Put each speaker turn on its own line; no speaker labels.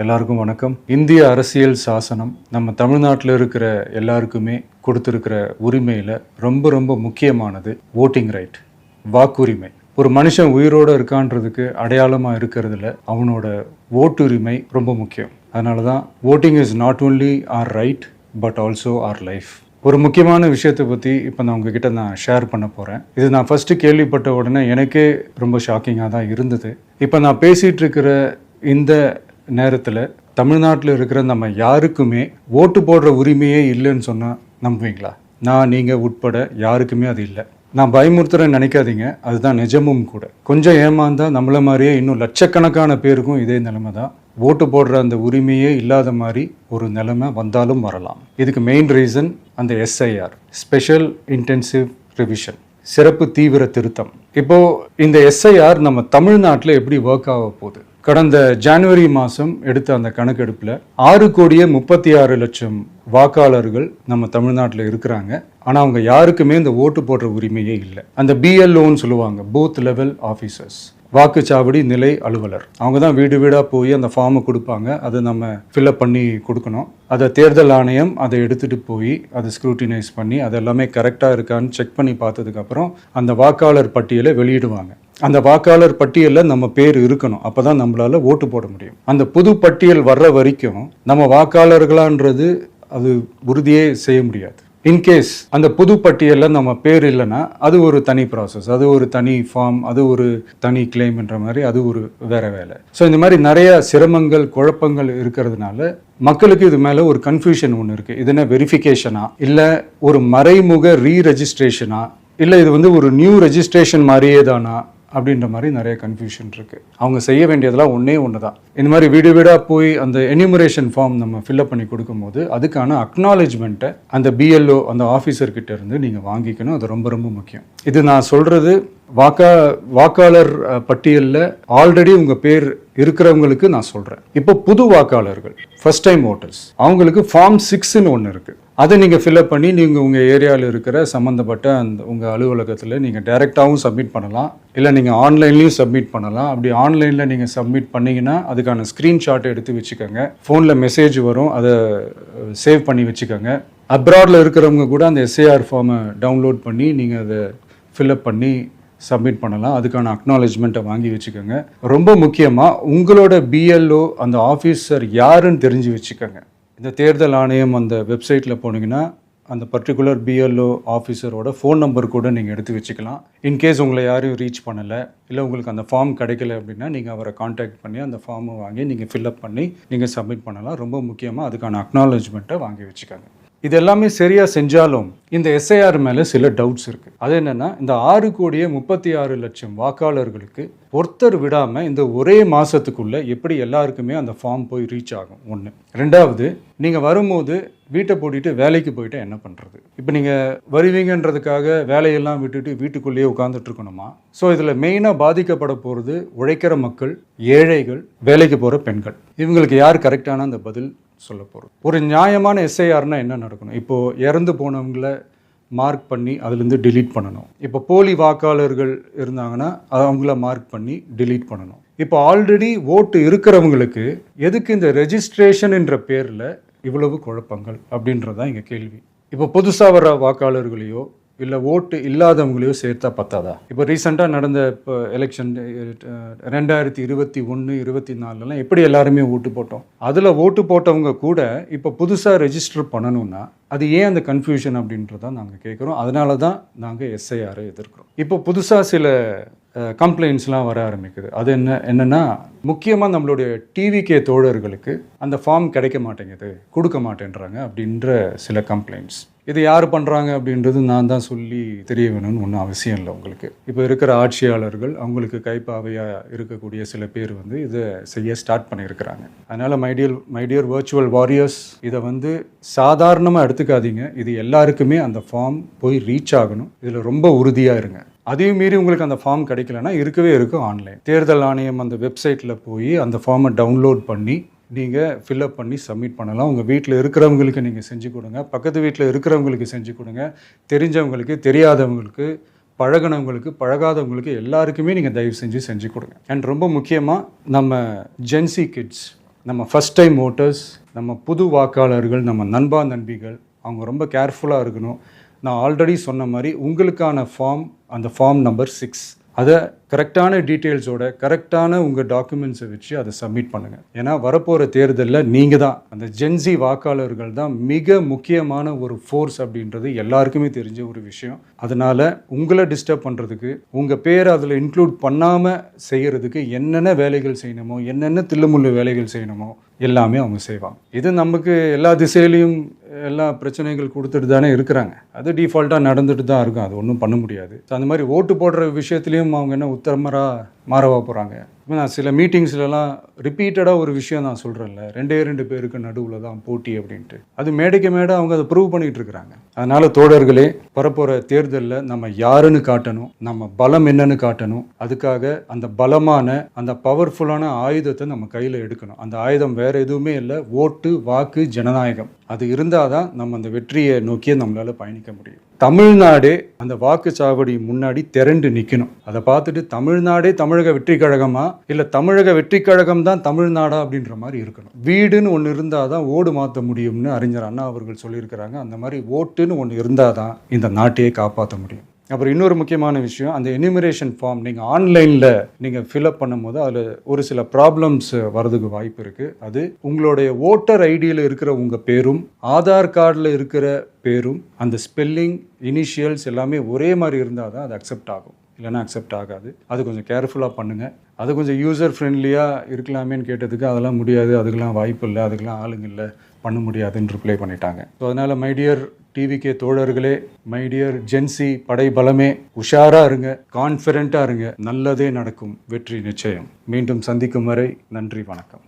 எல்லாருக்கும் வணக்கம். இந்திய அரசியல் சாசனம் நம்ம தமிழ்நாட்டில் இருக்கிற எல்லாருக்குமே கொடுத்துருக்கிற உரிமையில் ரொம்ப ரொம்ப முக்கியமானது ஓட்டிங் ரைட், வாக்குரிமை. ஒரு மனுஷன் உயிரோடு இருக்கான்றதுக்கு அடையாளமாக இருக்கிறதுல அவனோட ஓட்டுரிமை ரொம்ப முக்கியம். அதனால தான் voting is not only R right but also R life. ஒரு முக்கியமான விஷயத்தை பற்றி இப்போ நான் உங்ககிட்ட ஷேர் பண்ண போகிறேன். இது நான் ஃபஸ்ட்டு கேள்விப்பட்ட உடனே எனக்கே ரொம்ப ஷாக்கிங்காக தான் இருந்தது. இப்போ நான் பேசிகிட்டு இருக்கிற இந்த நேரத்தில் தமிழ்நாட்டில் இருக்கிற நம்ம யாருக்குமே ஓட்டு போடுற உரிமையே இல்லைன்னு சொன்னால் நம்புவீங்களா? நீங்கள் உட்பட யாருக்குமே அது இல்லை. நான் பயமுறுத்துறேன்னு நினைக்காதீங்க, அதுதான் நிஜமும் கூட. கொஞ்சம் ஏமாந்தால் நம்மள மாதிரியே இன்னும் லட்சக்கணக்கான பேருக்கும் இதே நிலைமை தான். ஓட்டு போடுற அந்த உரிமையே இல்லாத மாதிரி ஒரு நிலைமை வந்தாலும் வரலாம். இதுக்கு மெயின் ரீசன் அந்த எஸ்ஐஆர், ஸ்பெஷல் இன்டென்சிவ் ரிவிஷன், சிறப்பு தீவிர திருத்தம். இப்போது இந்த எஸ்ஐஆர் நம்ம தமிழ்நாட்டில் எப்படி ஒர்க் ஆக போகுது? கடந்த ஜனவரி மாதம் எடுத்த அந்த கணக்கெடுப்பில் 6,36,00,000 வாக்காளர்கள் நம்ம தமிழ்நாட்டில் இருக்கிறாங்க. ஆனால் அவங்க யாருக்குமே இந்த ஓட்டு போடுற உரிமையே இல்லை. அந்த பிஎல்ஓன்னு சொல்லுவாங்க, பூத் லெவல் ஆஃபீஸர்ஸ், வாக்குச்சாவடி நிலை அலுவலர். அவங்க தான் வீடு வீடாக போய் அந்த ஃபார்மை கொடுப்பாங்க. அதை நம்ம ஃபில்அப் பண்ணி கொடுக்கணும். அதை தேர்தல் ஆணையம் அதை எடுத்துகிட்டு போய் அதை ஸ்க்ரூட்டினைஸ் பண்ணி அது எல்லாமே கரெக்டாக இருக்கான்னு செக் பண்ணி பார்த்ததுக்கப்புறம் அந்த வாக்காளர் பட்டியலை வெளியிடுவாங்க. அந்த வாக்காளர் பட்டியலில் நம்ம பேர் இருக்கணும், அப்போ தான் நம்மளால் ஓட்டு போட முடியும். அந்த புது பட்டியல் வர்ற வரைக்கும் நம்ம வாக்காளர்களான்றது அது உறுதியே செய்ய முடியாது. இன்கேஸ் அந்த புது பட்டியலில் நம்ம பேர் இல்லைன்னா அது ஒரு தனி ப்ராசஸ், அது ஒரு தனி ஃபார்ம், அது ஒரு தனி கிளைம்ன்ற மாதிரி அது ஒரு வேற வேலை. ஸோ இந்த மாதிரி நிறைய சிரமங்கள் குழப்பங்கள் இருக்கிறதுனால மக்களுக்கு இது மேலே ஒரு கன்ஃபியூஷன் ஒன்று இருக்குது. இது என்ன வெரிஃபிகேஷனா, இல்லை ஒரு மறைமுக ரீரெஜிஸ்ட்ரேஷனா, இல்லை இது ஒரு நியூ ரெஜிஸ்ட்ரேஷன் மாதிரியே தானா அப்படின்ற மாதிரி நிறைய கன்ஃபியூஷன் இருக்குது. அவங்க செய்ய வேண்டியதெல்லாம் ஒன்று தான். இந்த மாதிரி வீடு வீடாக போய் அந்த என்யூமரேஷன் ஃபார்ம் நம்ம ஃபில்அப் பண்ணி கொடுக்கும்போது அதுக்கான அக்னாலேஜ்மெண்ட்டை அந்த பிஎல்ஓ அந்த ஆஃபீஸர்கிட்ட இருந்து நீங்கள் வாங்கிக்கணும். அது ரொம்ப ரொம்ப முக்கியம். இது நான் சொல்கிறது வாக்காளர் பட்டியலில் ஆல்ரெடி உங்கள் பேர் இருக்கிறவங்களுக்கு நான் சொல்கிறேன். இப்போ புது வாக்காளர்கள், ஃபர்ஸ்ட் டைம் ஓட்டர்ஸ், அவங்களுக்கு ஃபார்ம் 6ன்னு ஒன்று இருக்குது. அதை நீங்கள் ஃபில்அப் பண்ணி நீங்கள் உங்கள் ஏரியாவில் இருக்கிற சம்மந்தப்பட்ட அந்த உங்கள் அலுவலகத்தில் நீங்கள் டைரெக்டாகவும் சப்மிட் பண்ணலாம், இல்லை நீங்கள் ஆன்லைன்லேயும் சப்மிட் பண்ணலாம். அப்படி ஆன்லைனில் நீங்கள் சப்மிட் பண்ணிங்கன்னா அதுக்கான ஸ்க்ரீன்ஷாட்டை எடுத்து வச்சுக்கோங்க. ஃபோனில் மெசேஜ் வரும், அதை சேவ் பண்ணி வச்சுக்கோங்க. அப்ராடில் இருக்கிறவங்க கூட அந்த எஸ்ஐஆர் ஃபார்மை டவுன்லோட் பண்ணி நீங்கள் அதை ஃபில்அப் பண்ணி சப்மிட் பண்ணலாம். அதுக்கான அக்னாலேஜ்மெண்ட்டை வாங்கி வச்சுக்கோங்க. ரொம்ப முக்கியமாக உங்களோட பிஎல்ஓ அந்த ஆஃபீஸர் யாருன்னு தெரிஞ்சு வச்சுக்கோங்க. இந்த தேர்தல் ஆணையம் அந்த வெப்சைட்டில் போனீங்கன்னா அந்த பர்டிகுலர் பிஎல்ஓ ஆஃபீஸரோட ஃபோன் நம்பர் கூட நீங்கள் எடுத்து வச்சுக்கலாம். இன்கேஸ் உங்களை யாரும் ரீச் பண்ணலை, இல்லை உங்களுக்கு அந்த ஃபார்ம் கிடைக்கல அப்படின்னா நீங்கள் அவரை காண்டாக்ட் பண்ணி அந்த ஃபார்மை வாங்கி நீங்கள் ஃபில்அப் பண்ணி நீங்கள் சப்மிட் பண்ணலாம். ரொம்ப முக்கியமாக அதுக்கான அக்னாலேஜ்மெண்ட்டை வாங்கி வச்சுக்கோங்க. இது எல்லாமே சரியாக செஞ்சாலும் இந்த எஸ்ஐஆர் மேலே சில டவுட்ஸ் இருக்குது. அது என்னென்னா, இந்த 6,36,00,000 வாக்காளர்களுக்கு ஒருத்தர் விடாமல் இந்த ஒரே மாதத்துக்குள்ளே எப்படி எல்லாருக்குமே அந்த ஃபார்ம் போய் ரீச் ஆகும்? ஒன்று. ரெண்டாவது, நீங்கள் வரும்போது வீட்டை போட்டுட்டு வேலைக்கு போயிட்டு என்ன பண்ணுறது? இப்போ நீங்கள் வருவீங்கன்றதுக்காக வேலையெல்லாம் விட்டுட்டு வீட்டுக்குள்ளேயே உட்காந்துட்டு இருக்கணுமா? ஸோ இதில் மெயினாக பாதிக்கப்பட போகிறது உழைக்கிற மக்கள், ஏழைகள், வேலைக்கு போகிற பெண்கள். இவங்களுக்கு யார் கரெக்டான அந்த பதில் சொல்ல போகிறோம்? ஒரு நியாயமான எஸ்ஐஆர்னால் என்ன நடக்கணும்? இப்போது இறந்து போனவங்களை மார்க் பண்ணி அதுலேருந்து டிலீட் பண்ணணும். இப்போ போலி வாக்காளர்கள் இருந்தாங்கன்னா அவங்கள மார்க் பண்ணி டிலீட் பண்ணணும். இப்போ ஆல்ரெடி ஓட்டு இருக்கிறவங்களுக்கு எதுக்கு இந்த ரெஜிஸ்ட்ரேஷன் என்ற பேரில் இவ்வளவு குழப்பங்கள் அப்படின்றதான் இங்கே கேள்வி. இப்போ புதுசாக வர வாக்காளர்களையோ இல்லை ஓட்டு இல்லாதவங்களையோ சேர்த்தா பத்தாதா? இப்போ ரீசெண்டாக நடந்த இப்போ எலெக்ஷன் 2021, 24 எப்படி எல்லாருமே ஓட்டு போட்டோம்? அதில் ஓட்டு போட்டவங்க கூட இப்போ புதுசாக ரெஜிஸ்டர் பண்ணணும்னா அது ஏன் அந்த கன்ஃபியூஷன் அப்படின்றதான் நாங்கள் கேட்குறோம். அதனால தான் நாங்கள் எஸ்ஐஆரை எதிர்க்கிறோம். இப்போ புதுசாக சில கம்ப்ளைண்ட்ஸ்லாம் வர ஆரம்பிக்குது. அது என்னென்னா, முக்கியமாக நம்மளுடைய டிவிகே தோழர்களுக்கு அந்த ஃபார்ம் கிடைக்க மாட்டேங்குது, கொடுக்க மாட்டேன்றாங்க அப்படின்ற சில கம்ப்ளைண்ட்ஸ். இது யார் பண்ணுறாங்க அப்படின்றது நான் தான் சொல்லி தெரிய வேணும்னு ஒன்றும் அவசியம் இல்லை உங்களுக்கு. இப்போ இருக்கிற ஆட்சியாளர்கள், அவங்களுக்கு கைப்பாவையாக இருக்கக்கூடிய சில பேர் இதை செய்ய ஸ்டார்ட் பண்ணியிருக்கிறாங்க. அதனால் மைடியர் வர்ச்சுவல் வாரியர்ஸ், இதை சாதாரணமாக எடுத்துக்காதீங்க. இது எல்லாருக்குமே அந்த ஃபார்ம் போய் ரீச் ஆகணும். இதில் ரொம்ப உறுதியாக இருங்க. அதையும் மீறி உங்களுக்கு அந்த ஃபார்ம் கிடைக்கலன்னா இருக்கவே இருக்கும் ஆன்லைன். தேர்தல் ஆணையம் அந்த வெப்சைட்டில் போய் அந்த ஃபார்மை டவுன்லோட் பண்ணி நீங்கள் ஃபில்அப் பண்ணி சப்மிட் பண்ணலாம். உங்கள் வீட்டில் இருக்கிறவங்களுக்கு நீங்கள் செஞ்சு கொடுங்க, பக்கத்து வீட்டில் இருக்கிறவங்களுக்கு செஞ்சு கொடுங்க, தெரிஞ்சவங்களுக்கு, தெரியாதவங்களுக்கு, பழகினவங்களுக்கு, பழகாதவங்களுக்கு எல்லாருக்குமே நீங்கள் தயவு செஞ்சு கொடுங்க. அண்ட் ரொம்ப முக்கியமாக நம்ம ஜென்சி கிட்ஸ், நம்ம ஃபஸ்ட் டைம் ஓட்டர்ஸ், நம்ம புது வாக்காளர்கள், நம்ம நண்பா நண்பிகள் அவங்க ரொம்ப கேர்ஃபுல்லாக இருக்கணும். நான் ஆல்ரெடி சொன்ன மாதிரி உங்களுக்கான ஃபார்ம், அந்த ஃபார்ம் நம்பர் 6, அதை கரெக்டான டீட்டெயில்ஸோட கரெக்டான உங்கள் டாக்குமெண்ட்ஸை வச்சு அதை சப்மிட் பண்ணுங்கள். ஏன்னா வரப்போகிற தேர்தலில் நீங்கள் தான், அந்த ஜென்சி வாக்காளர்கள் தான் மிக முக்கியமான ஒரு ஃபோர்ஸ் அப்படின்றது எல்லாருக்குமே தெரிஞ்ச ஒரு விஷயம். அதனால் உங்களை டிஸ்டர்ப் பண்ணுறதுக்கு, உங்கள் பேரை அதில் இன்க்ளூட் பண்ணாமல் செய்கிறதுக்கு என்னென்ன வேலைகள் செய்யணுமோ, என்னென்ன தில்லுமுள்ளு வேலைகள் செய்யணுமோ எல்லாமே அவங்க செய்வாங்க. இது நமக்கு எல்லா திசையிலையும் எல்லா பிரச்சனைகள் கொடுத்துட்டு தானே இருக்கிறாங்க. அது டிஃபால்ட்டாக நடந்துட்டு தான் இருக்கும், அது ஒன்றும் பண்ண முடியாது. அந்த மாதிரி ஓட்டு போடுற விஷயத்துலையும் அவங்க என்ன உத்தரமராக மாறவா போகிறாங்க? இப்போ நான் சில மீட்டிங்ஸ்லலாம் ரிப்பீட்டடாக ஒரு விஷயம் நான் சொல்கிறேன்ல, 2 பேருக்கு நடுவில் தான் போட்டி அப்படின்ட்டு. அது மேடைக்கு மேடை அவங்க அதை ப்ரூவ் பண்ணிகிட்டு இருக்கிறாங்க. அதனால் தோழர்களே, வரப்போகிற தேர்தலில் நம்ம யாருன்னு காட்டணும், நம்ம பலம் என்னன்னு காட்டணும். அதுக்காக அந்த பலமான, அந்த பவர்ஃபுல்லான ஆயுதத்தை நம்ம கையில் எடுக்கணும். அந்த ஆயுதம் வேறு எதுவுமே இல்லை, ஓட்டு, வாக்கு, ஜனநாயகம். அது இருந்தால் தான் நம்ம அந்த வெற்றியை நோக்கியே நம்மளால் பயணிக்க முடியும். தமிழ்நாடே அந்த வாக்குச்சாவடி முன்னாடி திரண்டு நிற்கணும். அதை பார்த்துட்டு தமிழ்நாடே தமிழக வெற்றி கழகமா, இல்லை தமிழக வெற்றி கழகம் தான் தமிழ்நாடா அப்படின்ற மாதிரி இருக்கணும். வீடுன்னு ஒன்று இருந்தால் தான் ஓடு மாற்ற முடியும்னு அறிஞர் அண்ணா அவர்கள் சொல்லியிருக்கிறாங்க. அந்த மாதிரி ஓட்டுன்னு ஒன்று இருந்தால் தான் இந்த நாட்டையே காப்பாற்ற முடியும். அப்புறம் இன்னொரு முக்கியமான விஷயம், அந்த எனிமரேஷன் ஃபார்ம் நீங்கள் ஆன்லைனில் நீங்கள் ஃபில்அப் பண்ணும்போது அதில் ஒரு சில ப்ராப்ளம்ஸ் வரதுக்கு வாய்ப்பு இருக்குது. அது உங்களுடைய ஓட்டர் ஐடியில் இருக்கிற உங்கள் பேரும், ஆதார் கார்டில் இருக்கிற பேரும், அந்த ஸ்பெல்லிங், இனிஷியல்ஸ் எல்லாமே ஒரே மாதிரி இருந்தால் தான் அது அக்செப்ட் ஆகும், இல்லைன்னா அக்செப்ட் ஆகாது. அது கொஞ்சம் கேர்ஃபுல்லாக பண்ணுங்கள். அது கொஞ்சம் யூசர் ஃப்ரெண்ட்லியாக இருக்கலாமேன்னு கேட்டதுக்கு அதெல்லாம் முடியாது, அதுக்கெல்லாம் வாய்ப்பு இல்லை, அதுக்கெல்லாம் ஆளுங்க இல்லை, பண்ண முடியாதுன்னு ரிப்ளை பண்ணிட்டாங்க. ஸோ அதனால் மைடியர் டிவிகே தோழர்களே, மைடியர் ஜென்சி படை பலமே, உஷாராக இருங்க, கான்ஃபிடென்ட்டாக இருங்க, நல்லதே நடக்கும், வெற்றி நிச்சயம். மீண்டும் சந்திக்கும் வரை நன்றி, வணக்கம்.